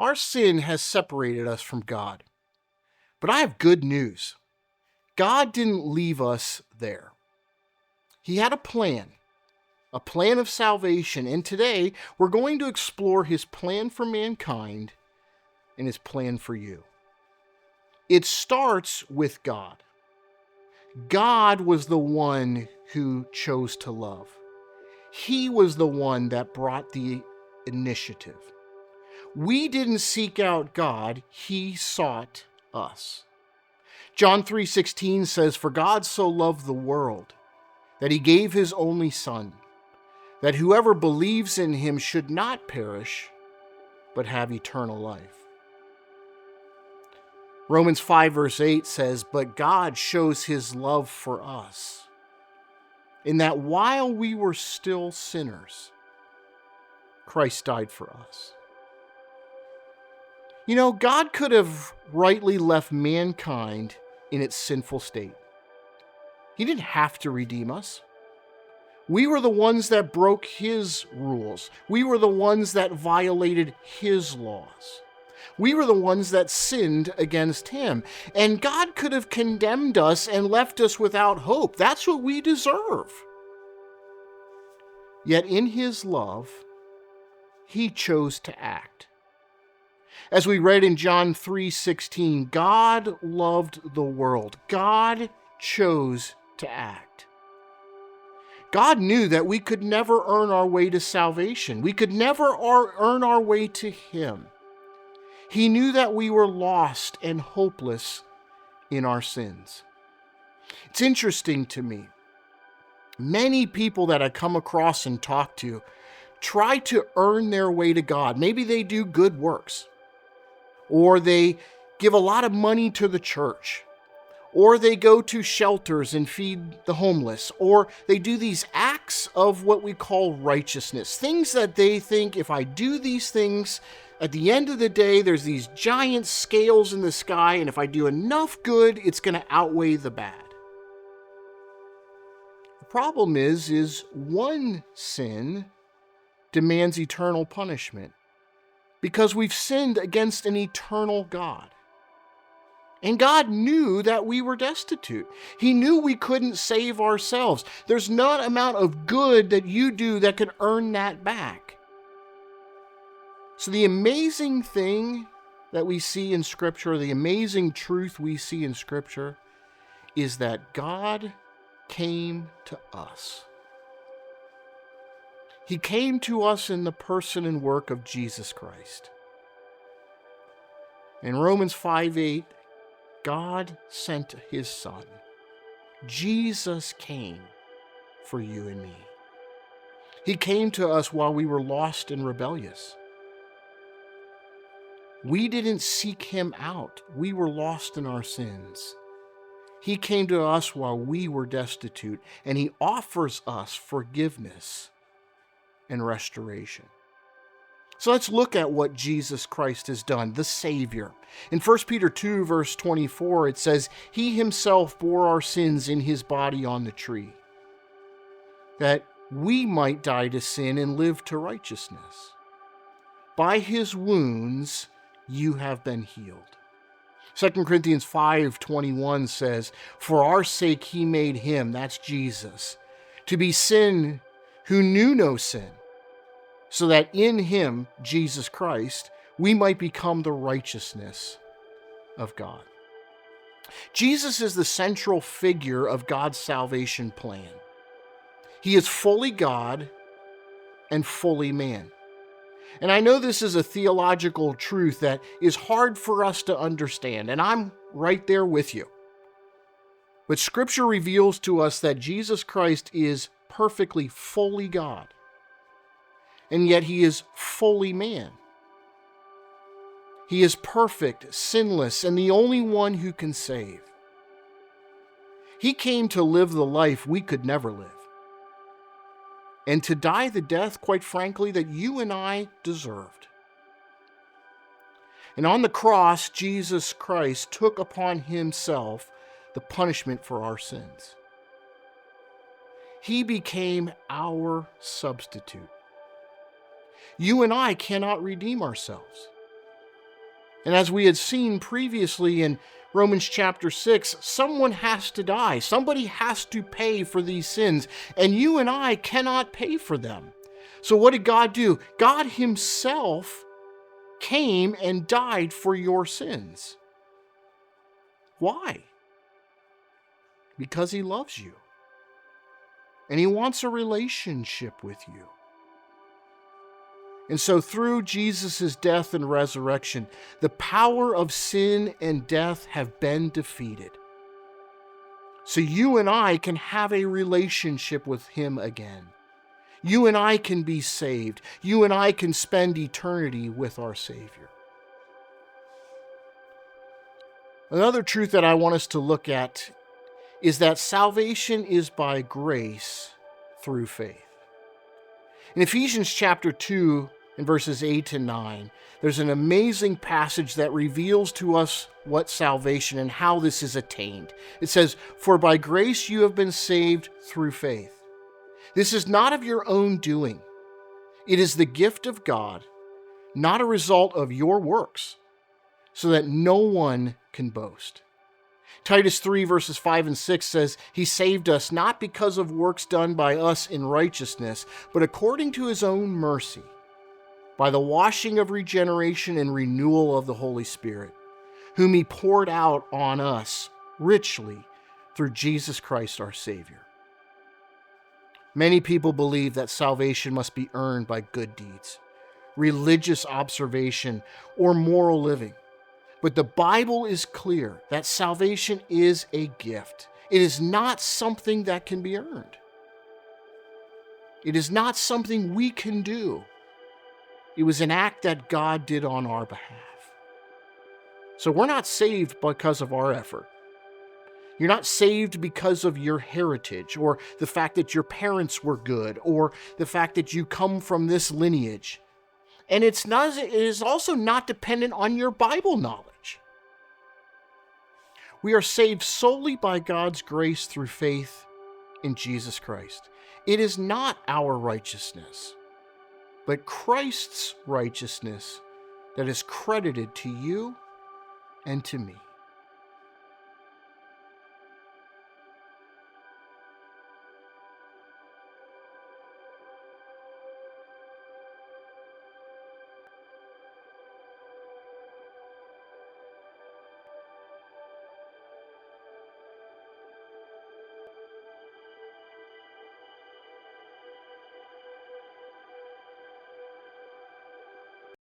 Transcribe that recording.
Our sin has separated us from God. But I have good news. God didn't leave us there. He had a plan of salvation, and today we're going to explore his plan for mankind and his plan for you. It starts with God. God was the one who chose to love. He was the one that brought the initiative. We didn't seek out God, he sought us. John 3:16 says, "For God so loved the world that he gave his only Son, that whoever believes in him should not perish, but have eternal life." Romans 5 verse 8 says, "But God shows his love for us, in that while we were still sinners, Christ died for us." You know, God could have rightly left mankind in its sinful state. He didn't have to redeem us. We were the ones that broke his rules. We were the ones that violated his laws. We were the ones that sinned against him. And God could have condemned us and left us without hope. That's what we deserve. Yet in his love, he chose to act. As we read in John 3:16, God loved the world. God chose to act. God knew that we could never earn our way to salvation. We could never earn our way to him. He knew that we were lost and hopeless in our sins. It's interesting to me. Many people that I come across and talk to try to earn their way to God. Maybe they do good works, or they give a lot of money to the church, or they go to shelters and feed the homeless, or they do these acts of what we call righteousness, things that they think if I do these things, at the end of the day, there's these giant scales in the sky, and if I do enough good, it's going to outweigh the bad. The problem is one sin demands eternal punishment because we've sinned against an eternal God. And God knew that we were destitute. He knew we couldn't save ourselves. There's no amount of good that you do that can earn that back. So the amazing thing that we see in Scripture, the amazing truth we see in Scripture, is that God came to us. He came to us in the person and work of Jesus Christ. In Romans 5:8, God sent his Son. Jesus came for you and me. He came to us while we were lost and rebellious. We didn't seek him out. We were lost in our sins. He came to us while we were destitute, and he offers us forgiveness and restoration. So let's look at what Jesus Christ has done, the Savior. In 1 Peter 2, verse 24, it says, "He himself bore our sins in his body on the tree, that we might die to sin and live to righteousness. By his wounds you have been healed." 2 Corinthians 5:21 says, "For our sake he made him," that's Jesus, "to be sin who knew no sin, so that in him, Jesus Christ, we might become the righteousness of God." Jesus is the central figure of God's salvation plan. He is fully God and fully man. And I know this is a theological truth that is hard for us to understand, and I'm right there with you. But Scripture reveals to us that Jesus Christ is perfectly fully God, and yet he is fully man. He is perfect, sinless, and the only one who can save. He came to live the life we could never live, and to die the death, quite frankly, that you and I deserved. And on the cross, Jesus Christ took upon himself the punishment for our sins. He became our substitute. You and I cannot redeem ourselves. And as we had seen previously in Romans chapter 6, someone has to die. Somebody has to pay for these sins, and you and I cannot pay for them. So what did God do? God himself came and died for your sins. Why? Because he loves you. And he wants a relationship with you. And so through Jesus' death and resurrection, the power of sin and death have been defeated. So you and I can have a relationship with him again. You and I can be saved. You and I can spend eternity with our Savior. Another truth that I want us to look at is that salvation is by grace through faith. In Ephesians chapter 2, in verses 8 and 9, there's an amazing passage that reveals to us what salvation and how this is attained. It says, "For by grace you have been saved through faith. This is not of your own doing. It is the gift of God, not a result of your works, so that no one can boast." Titus 3 verses 5 and 6 says, "He saved us not because of works done by us in righteousness, but according to his own mercy, by the washing of regeneration and renewal of the Holy Spirit, whom he poured out on us richly through Jesus Christ our Savior." Many people believe that salvation must be earned by good deeds, religious observation, or moral living. But the Bible is clear that salvation is a gift. It is not something that can be earned. It is not something we can do. It was an act that God did on our behalf. So we're not saved because of our effort. You're not saved because of your heritage or the fact that your parents were good or the fact that you come from this lineage. And it is also not dependent on your Bible knowledge. We are saved solely by God's grace through faith in Jesus Christ. It is not our righteousness, but Christ's righteousness that is credited to you and to me.